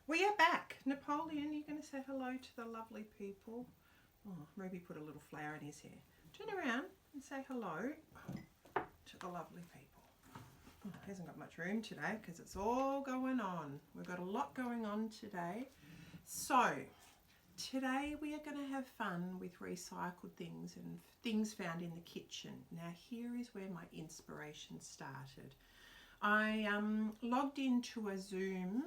We are back. Napoleon, you're going to say hello to the lovely people. Oh, Ruby put a little flower in his hair. Turn around and say hello to the lovely people. Oh, he hasn't got much room today because it's all going on. We've got a lot going on today. So, today we are going to have fun with recycled things and things found in the kitchen. Now, here is where my inspiration started. I logged into a Zoom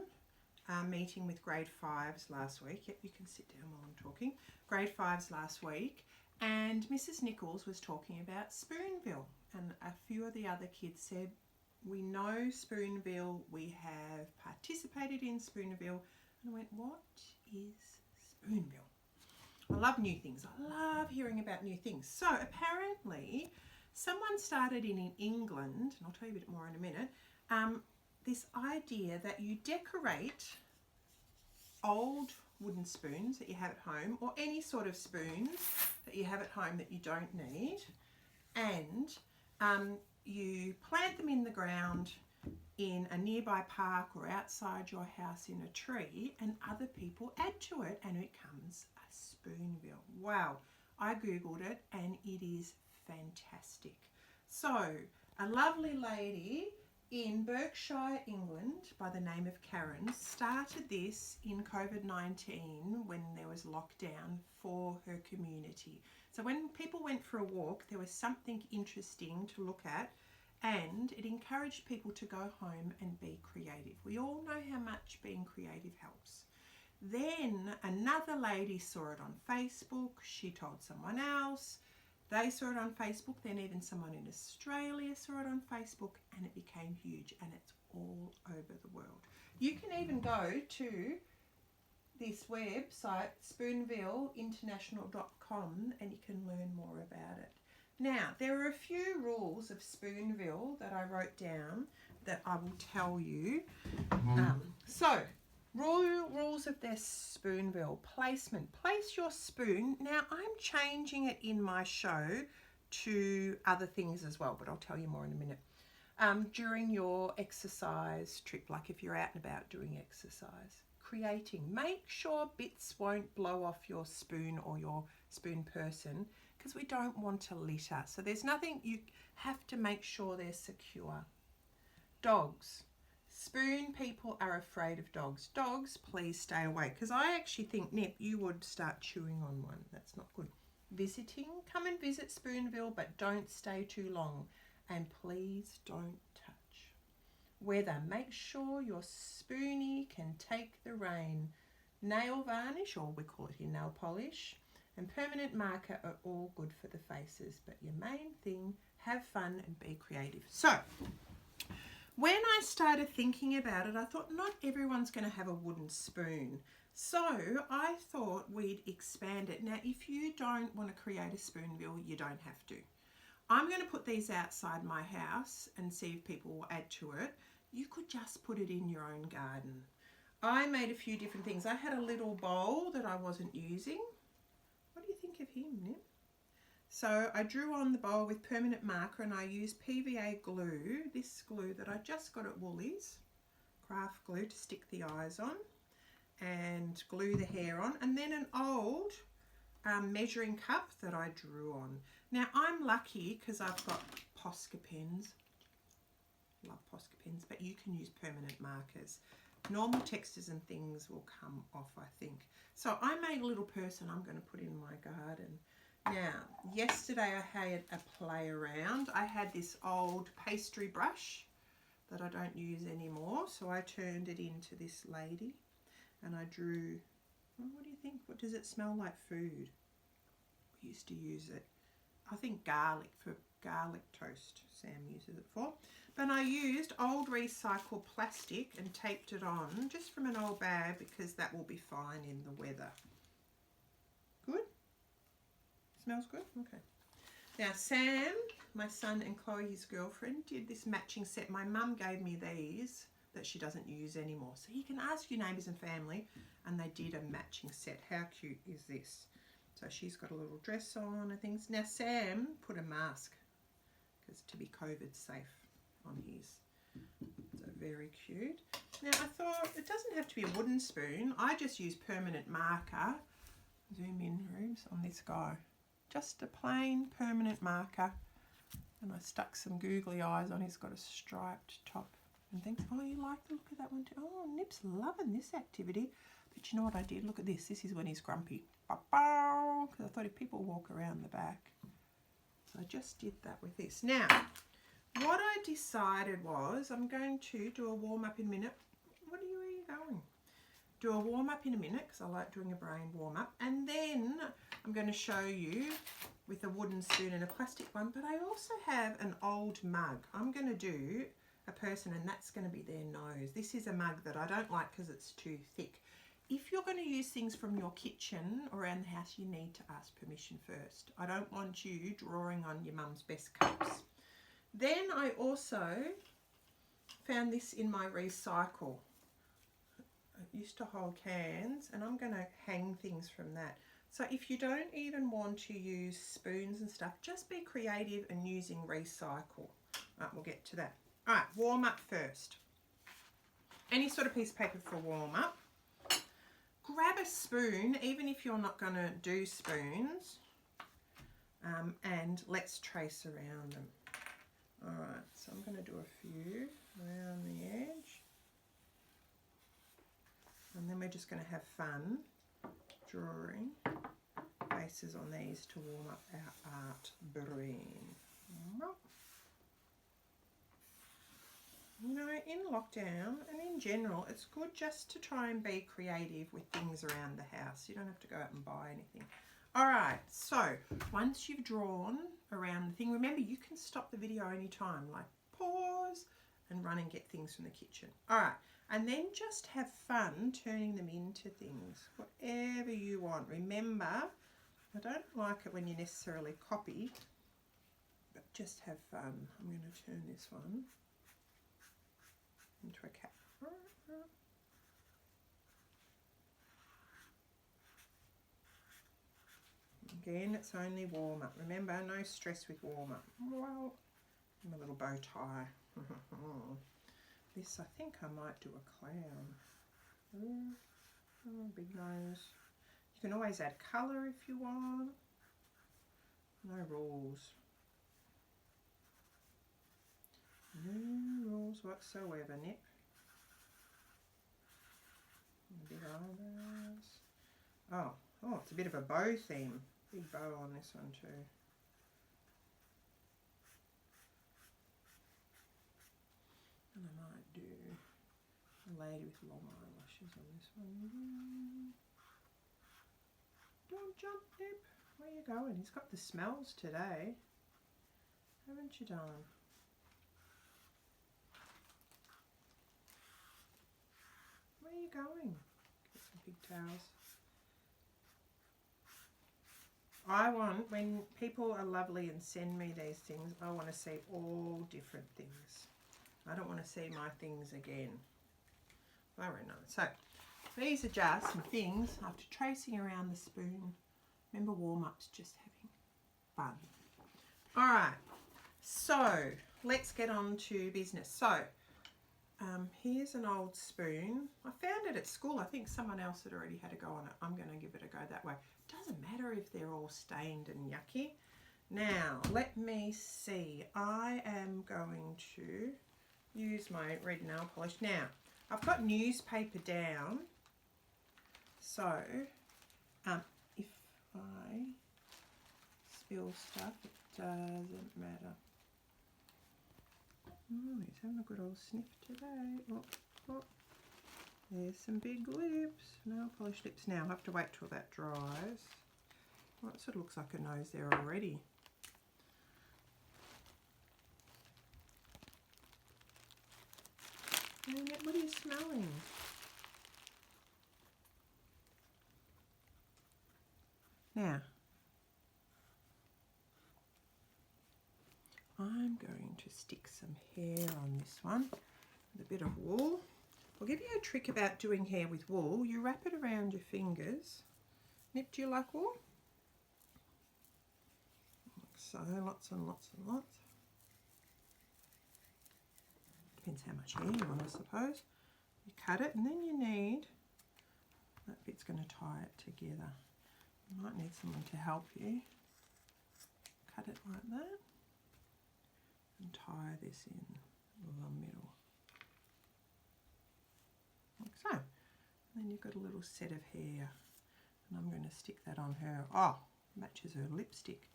meeting with grade 5s last week. Yep, you can sit down while I'm talking. Grade 5s last week, and Mrs. Nichols was talking about Spoonville, and a few of the other kids said, we know Spoonville, we have participated in Spoonville. And I went, what is Spoonville? I love new things. I love hearing about new things. So apparently someone started in England, and I'll tell you a bit more in a minute, this idea that you decorate old wooden spoons that you have at home, or any sort of spoons that you have at home that you don't need, and you plant them in the ground in a nearby park or outside your house in a tree, and other people add to it and it becomes a Spoonville. Wow, I googled it and it is fantastic. So a lovely lady in Berkshire, England, by the name of Karen, started this in COVID-19 when there was lockdown for her community. So when people went for a walk, there was something interesting to look at, and it encouraged people to go home and be creative. We all know how much being creative helps. Then another lady saw it on Facebook. She told someone else. They saw it on Facebook, then even someone in Australia saw it on Facebook, and it became huge, and it's all over the world. You can even go to this website, spoonvilleinternational.com, and you can learn more about it. Now, there are a few rules of Spoonville that I wrote down that I will tell you. Rules of their Spoonville. Placement. Place your spoon. Now, I'm changing it in my show to other things as well, but I'll tell you more in a minute. During your exercise trip, like if you're out and about doing exercise. Creating. Make sure bits won't blow off your spoon or your spoon person, because we don't want to litter. So there's nothing, you have to make sure they're secure. Dogs. Spoon people are afraid of dogs. Dogs, please stay away. Because I actually think, Nip, you would start chewing on one. That's not good. Visiting. Come and visit Spoonville, but don't stay too long. And please don't touch. Weather. Make sure your spoonie can take the rain. Nail varnish, or we call it here nail polish, and permanent marker are all good for the faces. But your main thing, have fun and be creative. So, when I started thinking about it, I thought not everyone's going to have a wooden spoon. So I thought we'd expand it. Now, if you don't want to create a Spoonville, you don't have to. I'm going to put these outside my house and see if people will add to it. You could just put it in your own garden. I made a few different things. I had a little bowl that I wasn't using. What do you think of him, Nip? So I drew on the bowl with permanent marker, and I used PVA glue, this glue that I just got at Woolies, craft glue, to stick the eyes on and glue the hair on, and then an old measuring cup that I drew on. Now I'm lucky because I've got Posca pens. Love Posca pens, but you can use permanent markers. Normal textures and things will come off, I think. So I made a little person I'm going to put in my garden. Now, yesterday I had a play around. I had this old pastry brush that I don't use anymore, so I turned it into this lady, and I drew, well, what do you think? What does it smell like? Food. We used to use it, I think, garlic, for garlic toast. Sam uses it for. But I used old recycled plastic and taped it on just from an old bag, because that will be fine in the weather. Good? Smells good? Okay. Now Sam, my son, and Chloe, his girlfriend, did this matching set. My mum gave me these that she doesn't use anymore. So you can ask your neighbours and family, and they did a matching set. How cute is this? So she's got a little dress on and things. Now Sam put a mask, because to be COVID safe, on his. So very cute. Now I thought it doesn't have to be a wooden spoon. I just use permanent marker. Zoom in, Rubes, on this guy. Just a plain permanent marker. And I stuck some googly eyes on. He's got a striped top and things. Oh, you like the look of that one too? Oh, Nip's loving this activity. But you know what I did? Look at this. This is when he's grumpy. Because I thought if people walk around the back. So I just did that with this. Now, what I decided was I'm going to do a warm-up in a minute. Where are you going? Do a warm-up in a minute because I like doing a brain warm-up. And then I'm going to show you with a wooden spoon and a plastic one. But I also have an old mug. I'm going to do a person and that's going to be their nose. This is a mug that I don't like because it's too thick. If you're going to use things from your kitchen or around the house, you need to ask permission first. I don't want you drawing on your mum's best cups. Then I also found this in my recycle. It used to hold cans and I'm going to hang things from that. So if you don't even want to use spoons and stuff, just be creative and using recycle. Right, we'll get to that. All right, warm up first. Any sort of piece of paper for warm up. Grab a spoon, even if you're not going to do spoons, and let's trace around them. All right, so I'm going to do a few around the edge. And then we're just going to have fun drawing faces on these to warm up our art brain. You know, in lockdown and in general, it's good just to try and be creative with things around the house. You don't have to go out and buy anything. All right, so once you've drawn around the thing, remember you can stop the video anytime, like pause and run and get things from the kitchen. All right, and then just have fun turning them into things, whatever you want. Remember, I don't like it when you necessarily copy, but just have fun. I'm going to turn this one into a cat. Again, it's only warm up. Remember, no stress with warm up. Well, and a little bow tie. This, I think I might do a clown. Oh, big nose. You can always add colour if you want. No rules. No rules whatsoever, Nip. Big eyebrows. Oh, it's a bit of a bow theme. Big bow on this one too. And I might do a lady with long eyelashes on this one. Don't jump, Nip. Where are you going? He's got the smells today. Haven't you done? Where are you going? Get some pigtails. I want, when people are lovely and send me these things, I want to see all different things. I don't want to see my things again. Very nice. So, these are just some things after tracing around the spoon. Remember, warm-up's just having fun. All right. So, let's get on to business. So, here's an old spoon. I found it at school. I think someone else had already had a go on it. I'm going to give it a go that way. Doesn't matter if they're all stained and yucky. Now, let me see. I am going to use my red nail polish. Now, I've got newspaper down. So, if I spill stuff, it doesn't matter. Oh, he's having a good old sniff today. Oh. There's some big lips. Nail polish lips. Now, I'll have to wait till that dries. Well, it sort of looks like a nose there already. And what are you smelling? Now, I'm going to stick some hair on this one with a bit of wool. I'll give you a trick about doing hair with wool. You wrap it around your fingers. Nip, do you like wool? Like so, lots and lots and lots. Depends how much hair you want, I suppose. You cut it, and then you need, that bit's going to tie it together. You might need someone to help you. Cut it like that and tie this in the middle. Like so. And then you've got a little set of hair. And I'm going to stick that on her. Oh, matches her lipstick.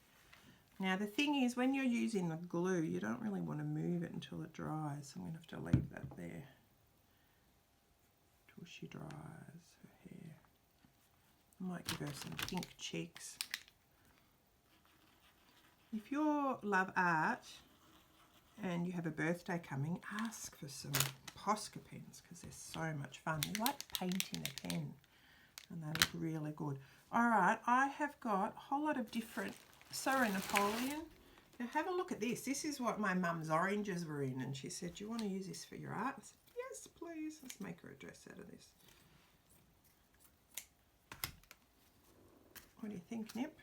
Now the thing is, when you're using the glue, you don't really want to move it until it dries. So I'm going to have to leave that there till she dries her hair. I might give her some pink cheeks. If you love art and you have a birthday coming, ask for some Posca pens because they're so much fun. They're like painting a pen and they look really good. All right, I have got a whole lot of different, sorry Napoleon. Now have a look at this. This is what my mum's oranges were in, and she said, do you want to use this for your art? I said, yes, please. Let's make her a dress out of this. What do you think, Nip?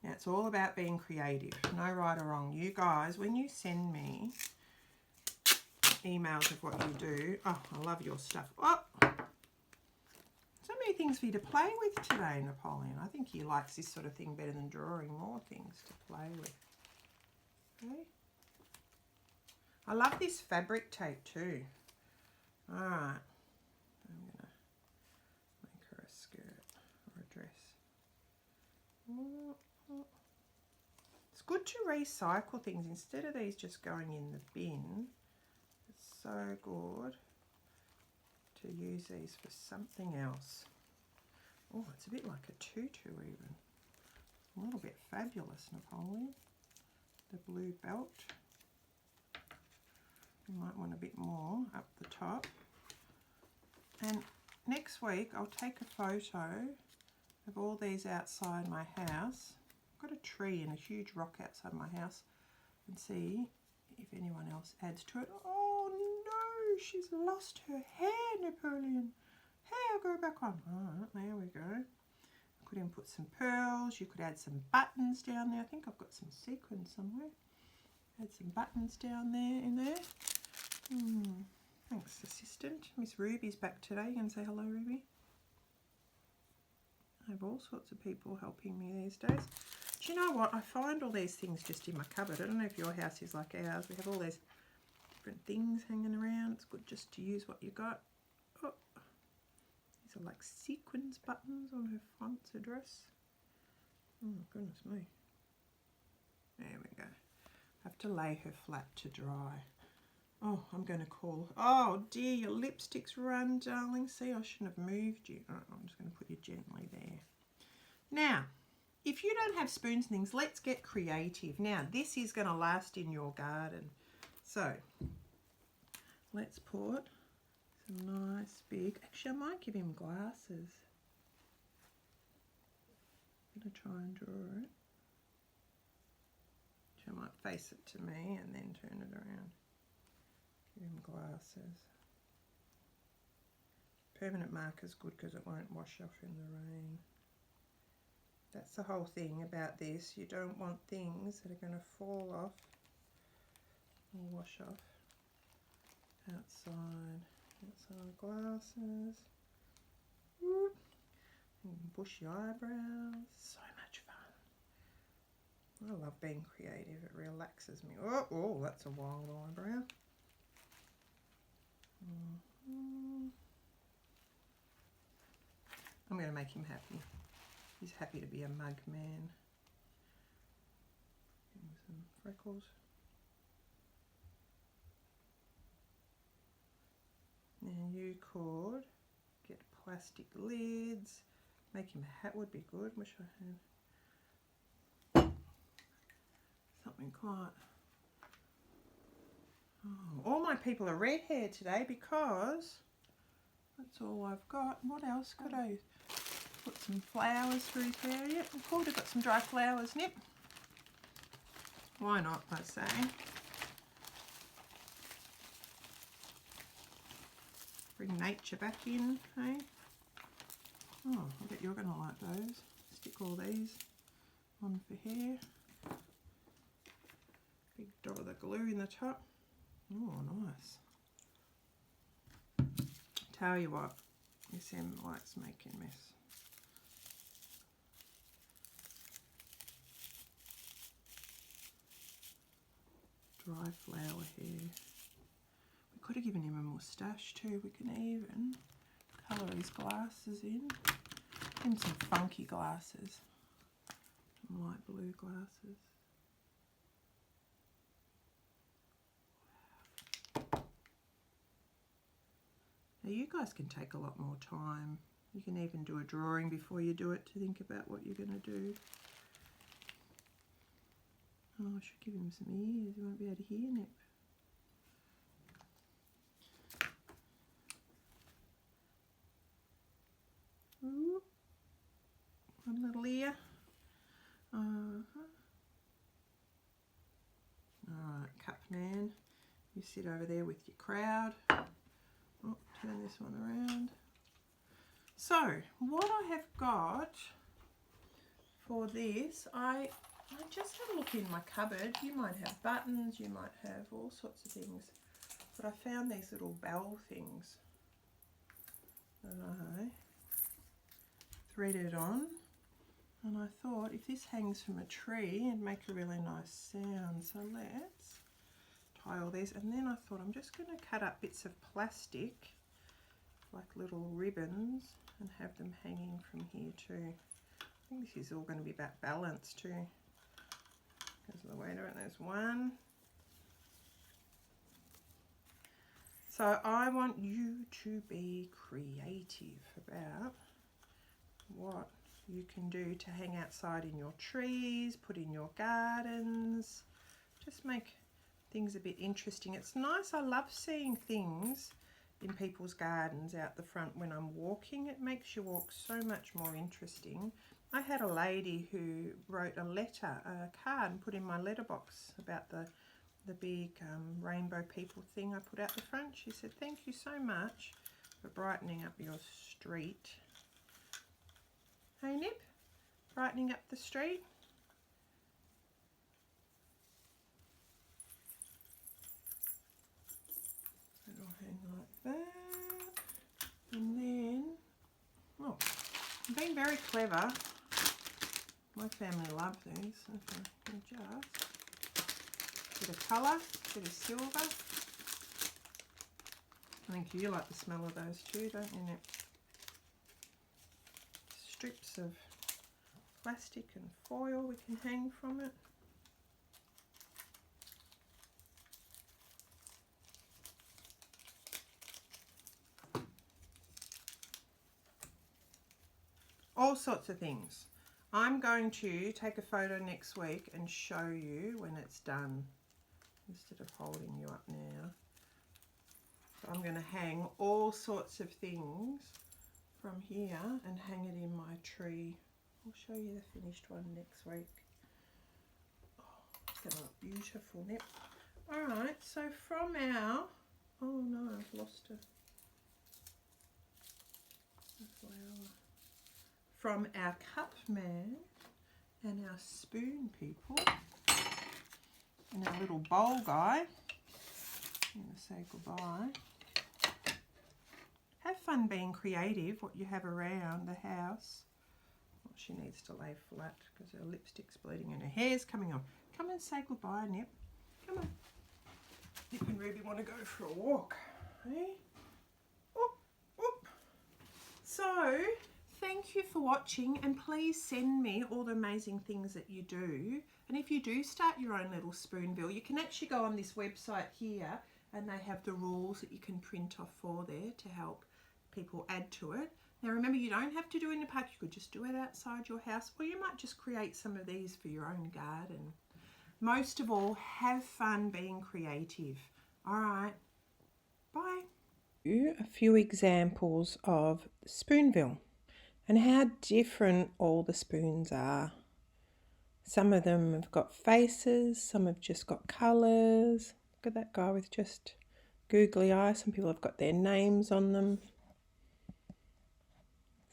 Now, it's all about being creative. No right or wrong. You guys, when you send me emails of what you do, oh, I love your stuff. Oh, so many things for you to play with today, Napoleon. I think he likes this sort of thing better than drawing. More things to play with. Okay. I love this fabric tape too. All right. I'm going to make her a skirt or a dress. It's good to recycle things instead of these just going in the bin. It's so good to use these for something else. Oh, it's a bit like a tutu even. A little bit fabulous, Napoleon. The blue belt. You might want a bit more up the top. And next week I'll take a photo of all these outside my house. I've got a tree and a huge rock outside my house, and see if anyone else adds to it. Oh no, she's lost her hair, Napoleon. Hair, go back on. Alright, there we go. I could even put some pearls. You could add some buttons down there. I think I've got some sequins somewhere. Add some buttons down there in there. Thanks, assistant. Miss Ruby's back today. You can say hello, Ruby. I have all sorts of people helping me these days. Do you know what? I find all these things just in my cupboard. I don't know if your house is like ours. We have all these different things hanging around. It's good just to use what you got. Oh, these are like sequins buttons on her fonts dress. Oh, goodness me. There we go. I have to lay her flat to dry. Oh, I'm going to call. Oh dear, your lipstick's run, darling. See, I shouldn't have moved you. Oh, I'm just going to put you gently there. Now, if you don't have spoons and things, let's get creative. Now, this is going to last in your garden. So, let's put some nice big, actually I might give him glasses. I'm going to try and draw it. I might face it to me and then turn it around. Give him glasses. Permanent marker's good because it won't wash off in the rain. That's the whole thing about this. You don't want things that are going to fall off or wash off. Outside glasses. Whoop. And bushy eyebrows. So much fun. I love being creative. It relaxes me. Oh, that's a wild eyebrow. I'm going to make him happy. He's happy to be a mug man. Give him some freckles. Now you could get plastic lids. Make him a hat would be good. Wish I had something quite... Oh, all my people are red hair today because that's all I've got. What else could I put some flowers through there yet? Cool, I've got some dry flowers, Nip. Why not, I say. Bring nature back in, hey? Oh, I bet you're going to like those. Stick all these on for hair. Big dot of the glue in the top. Oh, nice. tell you what, this M likes making mess. Dry flower hair. We could have given him a moustache too. We can even colour his glasses in. Give him some funky glasses. Some light blue glasses. Now you guys can take a lot more time. You can even do a drawing before you do it to think about what you're going to do. Oh, I should give him some ears. He won't be able to hear Nip. Ooh. One little ear. Alright, Cup Man. You sit over there with your crowd. Oh, turn this one around. So, what I have got for this, I just had a look in my cupboard. You might have buttons, you might have all sorts of things. But I found these little bell things that I threaded on. And I thought if this hangs from a tree, it'd make a really nice sound. So let's tie all these. And then I thought I'm just going to cut up bits of plastic, like little ribbons, and have them hanging from here too. I think this is all going to be about balance too, because of the weight of it. There's one. So I want you to be creative about what you can do to hang outside in your trees, put in your gardens, just make things a bit interesting. It's nice, I love seeing things in people's gardens out the front when I'm walking. It makes your walk so much more interesting. I had a lady who wrote a letter, a card, and put in my letterbox about the big rainbow people thing I put out the front. She said, thank you so much for brightening up your street. Hey Nip, brightening up the street. It'll hang like that. And then, oh, I'm being very clever. My family love these. Okay, just bit of colour, bit of silver. I think you like the smell of those too, don't you, Nip? Strips of plastic and foil we can hang from it. All sorts of things. I'm going to take a photo next week and show you when it's done, instead of holding you up now. So I'm going to hang all sorts of things from here and hang it in my tree. I'll show you the finished one next week. Oh, it's going to look beautiful, Nip. Alright, so from our, oh no, I've lost a flower. From our cup man and our spoon people and our little bowl guy, I'm going to say goodbye. Have fun being creative, what you have around the house. Well, she needs to lay flat because her lipstick's bleeding and her hair's coming off. Come and say goodbye, Nip. Come on. Nip and Ruby want to go for a walk. Hey? Oop, oop. So, thank you for watching, and please send me all the amazing things that you do. And if you do start your own little Spoonville, you can actually go on this website here and they have the rules that you can print off for there to help people add to it. Now remember, you don't have to do it in a park, you could just do it outside your house, or you might just create some of these for your own garden. Most of all, have fun being creative. Alright, bye. A few examples of Spoonville and how different all the spoons are. Some of them have got faces, some have just got colours. Look at that guy with just googly eyes. Some people have got their names on them.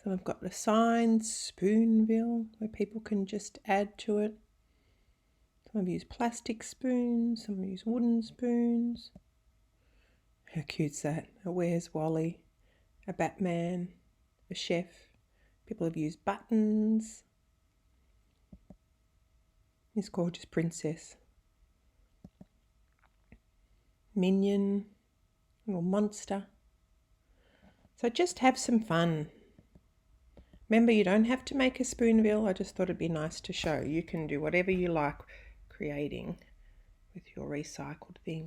Some have got the signs, Spoonville, where people can just add to it. Some have used plastic spoons, some have used wooden spoons. How cute's that? A Where's Wally? a Batman, a chef. People have used buttons. This gorgeous princess. Minion, little monster. So just have some fun. Remember, you don't have to make a Spoonville. I just thought it'd be nice to show. You can do whatever you like creating with your recycled things.